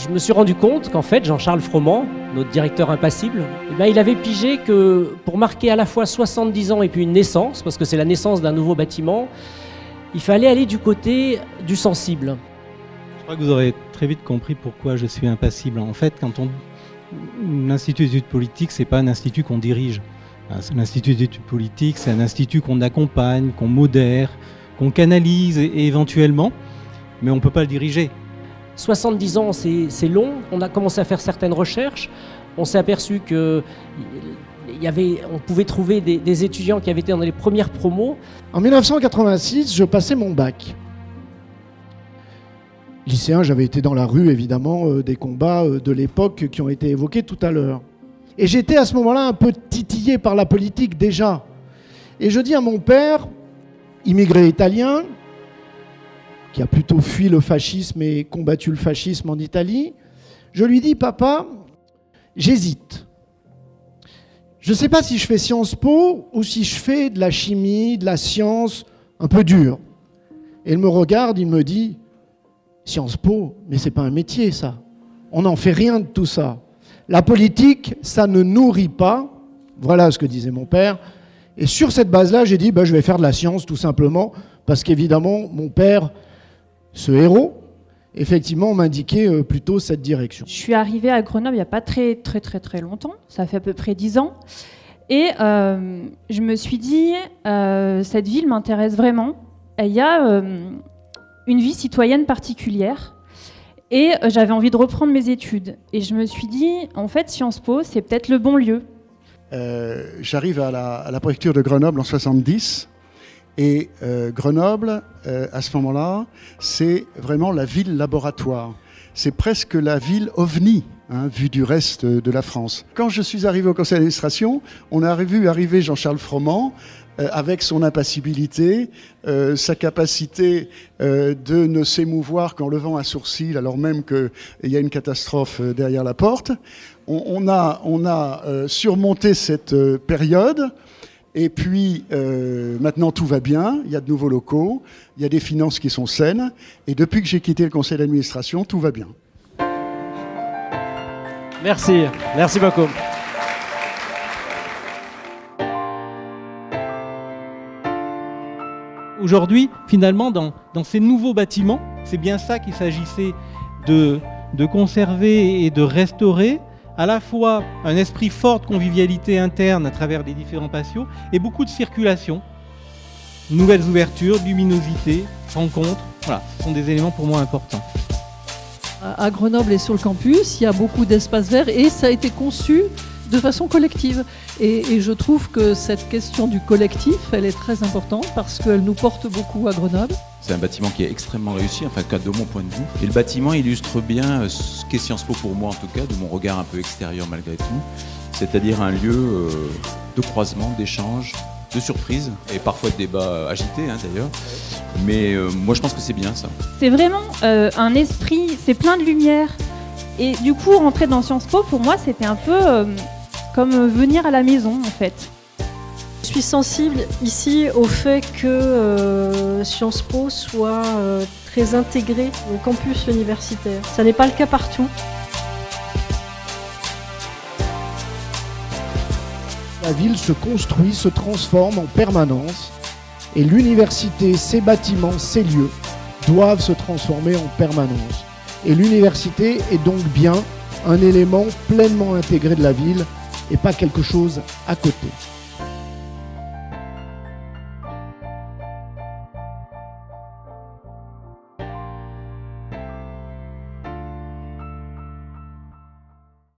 Je me suis rendu compte qu'en fait, Jean-Charles Froment, notre directeur impassible, il avait pigé que pour marquer à la fois 70 ans et puis une naissance, parce que c'est la naissance d'un nouveau bâtiment, il fallait aller du côté du sensible. Je crois que vous aurez très vite compris pourquoi je suis impassible. En fait, l'Institut d'études politiques, c'est pas un institut qu'on dirige. L'Institut d'études politiques, c'est un institut qu'on accompagne, qu'on modère, qu'on canalise éventuellement, mais on ne peut pas le diriger. 70 ans, c'est long. On a commencé à faire certaines recherches. On s'est aperçu qu'on pouvait trouver des étudiants qui avaient été dans les premières promos. En 1986, je passais mon bac. Lycéen, j'avais été dans la rue, évidemment, des combats de l'époque qui ont été évoqués tout à l'heure. Et j'étais à ce moment-là un peu titillé par la politique déjà. Et je dis à mon père, immigré italien, qui a plutôt fui le fascisme et combattu le fascisme en Italie, je lui dis, papa, j'hésite. Je ne sais pas si je fais Sciences Po ou si je fais de la chimie, de la science un peu dure. Et il me regarde, il me dit, Sciences Po, mais c'est pas un métier ça. On n'en fait rien de tout ça. La politique, ça ne nourrit pas. Voilà ce que disait mon père. Et sur cette base-là, j'ai dit, je vais faire de la science tout simplement, parce qu'évidemment, mon père, ce héros, effectivement, m'indiquait plutôt cette direction. Je suis arrivée à Grenoble il n'y a pas très longtemps, ça fait à peu près 10 ans. Et je me suis dit, cette ville m'intéresse vraiment. Il y a une vie citoyenne particulière. Et j'avais envie de reprendre mes études. Et je me suis dit, en fait, Sciences Po, c'est peut-être le bon lieu. J'arrive à la préfecture de Grenoble en 70. Et Grenoble, à ce moment-là, c'est vraiment la ville laboratoire. C'est presque la ville ovni, vu du reste de la France. Quand je suis arrivé au conseil d'administration, on a vu arriver Jean-Charles Froment, avec son impassibilité, sa capacité de ne s'émouvoir qu'en levant un sourcil, alors même qu'il y a une catastrophe derrière la porte. On a surmonté cette période, et puis maintenant tout va bien, il y a de nouveaux locaux, il y a des finances qui sont saines, et depuis que j'ai quitté le conseil d'administration, tout va bien. Merci beaucoup. Aujourd'hui, finalement, dans ces nouveaux bâtiments, c'est bien ça qu'il s'agissait de conserver et de restaurer, à la fois un esprit fort de convivialité interne à travers les différents patios et beaucoup de circulation, nouvelles ouvertures, luminosité, rencontres. Voilà, ce sont des éléments pour moi importants. À Grenoble et sur le campus, il y a beaucoup d'espaces verts et ça a été conçu de façon collective. Et je trouve que cette question du collectif, elle est très importante parce qu'elle nous porte beaucoup à Grenoble. C'est un bâtiment qui est extrêmement réussi, enfin de mon point de vue. Et le bâtiment illustre bien ce qu'est Sciences Po pour moi en tout cas, de mon regard un peu extérieur malgré tout. C'est-à-dire un lieu de croisement, d'échange, de surprise et parfois de débats agités d'ailleurs. Mais moi je pense que c'est bien ça. C'est vraiment un esprit, c'est plein de lumière. Et du coup, rentrer dans Sciences Po, pour moi, c'était un peu comme venir à la maison, en fait. Je suis sensible ici au fait que Sciences Po soit très intégré au campus universitaire. Ça n'est pas le cas partout. La ville se construit, se transforme en permanence. Et l'université, ses bâtiments, ses lieux doivent se transformer en permanence. Et l'université est donc bien un élément pleinement intégré de la ville et pas quelque chose à côté.